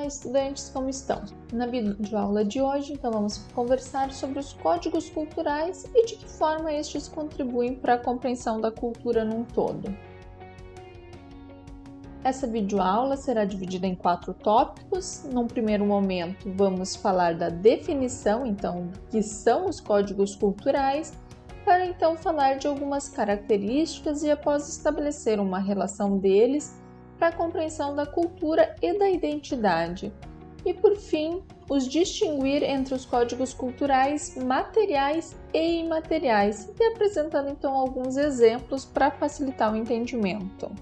Olá, estudantes, como estão? Na videoaula de hoje, então, vamos conversar sobre os códigos culturais e de que forma estes contribuem para a compreensão da cultura num todo. Essa videoaula será dividida em 4 tópicos. Num primeiro momento, vamos falar da definição, então, do que são os códigos culturais, para então falar de algumas características e após estabelecer uma relação deles, para a compreensão da cultura e da identidade. E, por fim, os distinguir entre os códigos culturais materiais e imateriais, e apresentando então alguns exemplos para facilitar o entendimento.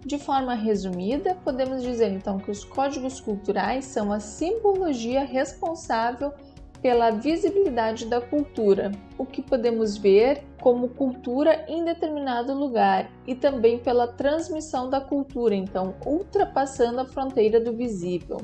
De forma resumida, podemos dizer então que os códigos culturais são a simbologia responsável pela visibilidade da cultura, o que podemos ver como cultura em determinado lugar, e também pela transmissão da cultura, então ultrapassando a fronteira do visível.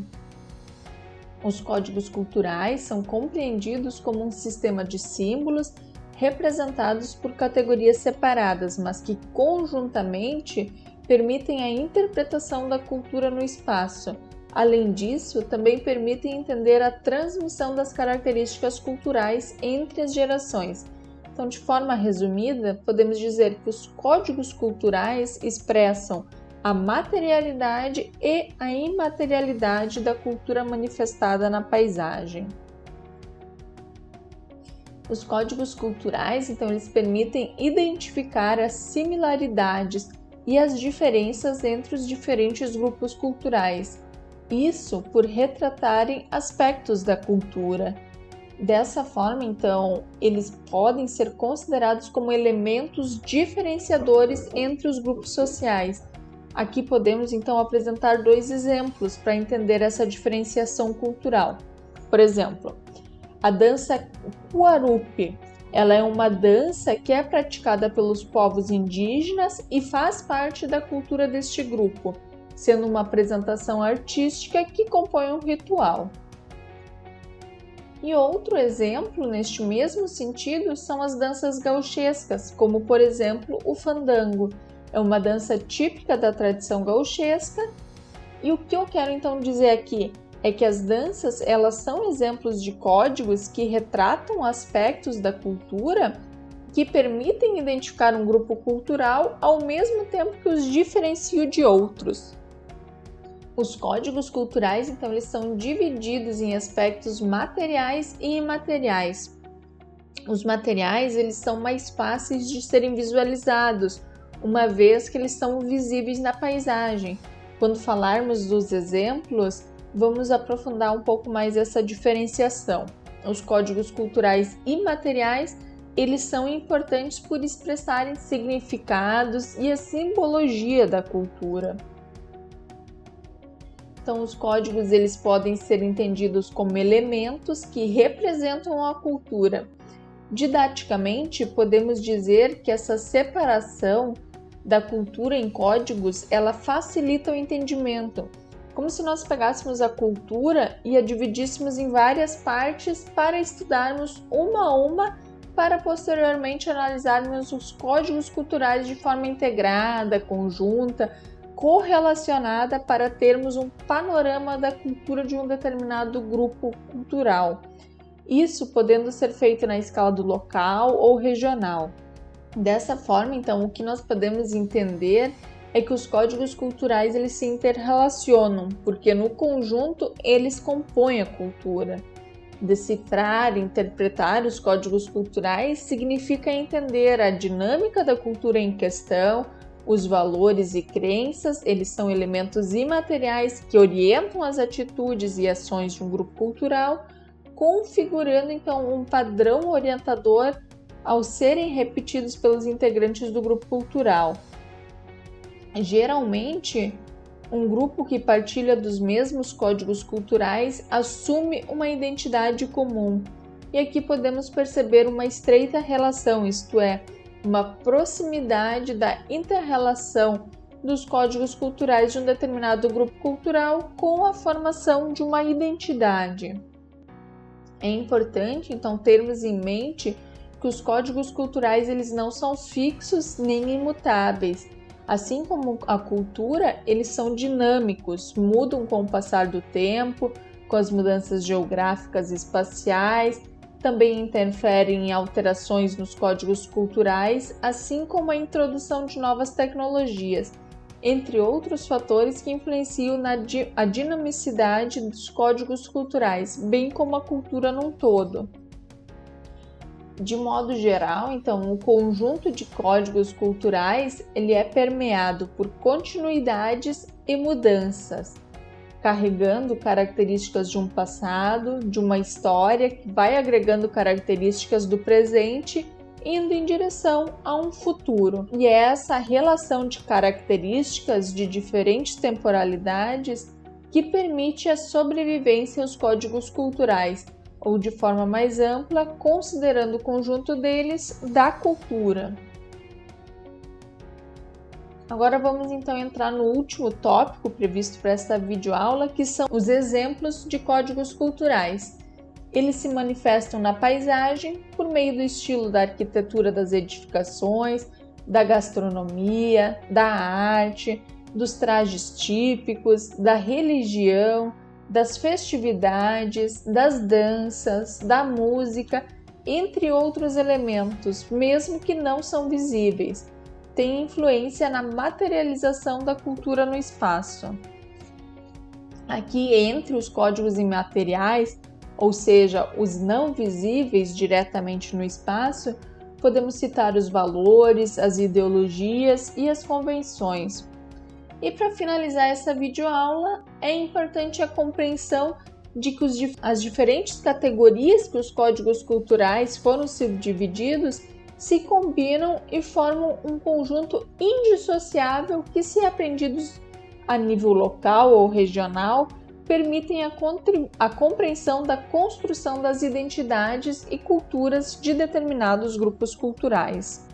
Os códigos culturais são compreendidos como um sistema de símbolos representados por categorias separadas, mas que conjuntamente permitem a interpretação da cultura no espaço. Além disso, também permitem entender a transmissão das características culturais entre as gerações. Então, de forma resumida, podemos dizer que os códigos culturais expressam a materialidade e a imaterialidade da cultura manifestada na paisagem. Os códigos culturais, então, eles permitem identificar as similaridades e as diferenças entre os diferentes grupos culturais. Isso por retratarem aspectos da cultura. Dessa forma, então, eles podem ser considerados como elementos diferenciadores entre os grupos sociais. Aqui podemos, então, apresentar 2 exemplos para entender essa diferenciação cultural. Por exemplo, a dança Kuarupi. Ela é uma dança que é praticada pelos povos indígenas e faz parte da cultura deste grupo, sendo uma apresentação artística que compõe um ritual. E outro exemplo, neste mesmo sentido, são as danças gauchescas, como por exemplo o fandango. É uma dança típica da tradição gauchesca, e o que eu quero então dizer aqui é que as danças, elas são exemplos de códigos que retratam aspectos da cultura que permitem identificar um grupo cultural ao mesmo tempo que os diferenciam de outros. Os códigos culturais, então, eles são divididos em aspectos materiais e imateriais. Os materiais, eles são mais fáceis de serem visualizados, uma vez que eles são visíveis na paisagem. Quando falarmos dos exemplos, vamos aprofundar um pouco mais essa diferenciação. Os códigos culturais imateriais, eles são importantes por expressarem significados e a simbologia da cultura. Então, os códigos, eles podem ser entendidos como elementos que representam a cultura. Didaticamente, podemos dizer que essa separação da cultura em códigos, ela facilita o entendimento, como se nós pegássemos a cultura e a dividíssemos em várias partes para estudarmos uma a uma, para posteriormente analisarmos os códigos culturais de forma integrada, conjunta, correlacionada, para termos um panorama da cultura de um determinado grupo cultural. Isso podendo ser feito na escala do local ou regional. Dessa forma, então, o que nós podemos entender é que os códigos culturais, eles se interrelacionam, porque no conjunto eles compõem a cultura. Decifrar e interpretar os códigos culturais significa entender a dinâmica da cultura em questão, os valores e crenças. Eles são elementos imateriais que orientam as atitudes e ações de um grupo cultural, configurando então um padrão orientador ao serem repetidos pelos integrantes do grupo cultural. Geralmente, um grupo que partilha dos mesmos códigos culturais assume uma identidade comum. E aqui podemos perceber uma estreita relação, isto é, uma proximidade da inter-relação dos códigos culturais de um determinado grupo cultural com a formação de uma identidade. É importante, então, termos em mente que os códigos culturais, eles não são fixos nem imutáveis. Assim como a cultura, eles são dinâmicos, mudam com o passar do tempo, com as mudanças geográficas e espaciais, também interferem em alterações nos códigos culturais, assim como a introdução de novas tecnologias, entre outros fatores que influenciam a dinamicidade dos códigos culturais, bem como a cultura num todo. De modo geral, então, o conjunto de códigos culturais ele é permeado por continuidades e mudanças, carregando características de um passado, de uma história que vai agregando características do presente, indo em direção a um futuro. E é essa relação de características de diferentes temporalidades que permite a sobrevivência aos códigos culturais, ou de forma mais ampla, considerando o conjunto deles da cultura. Agora vamos então entrar no último tópico previsto para esta videoaula, que são os exemplos de códigos culturais. Eles se manifestam na paisagem por meio do estilo da arquitetura das edificações, da gastronomia, da arte, dos trajes típicos, da religião, das festividades, das danças, da música, entre outros elementos, mesmo que não são visíveis, têm influência na materialização da cultura no espaço. Aqui, entre os códigos imateriais, ou seja, os não visíveis diretamente no espaço, podemos citar os valores, as ideologias e as convenções. E para finalizar essa videoaula, é importante a compreensão de que as diferentes categorias que os códigos culturais foram subdivididos se combinam e formam um conjunto indissociável que, se aprendidos a nível local ou regional, permitem a compreensão da construção das identidades e culturas de determinados grupos culturais.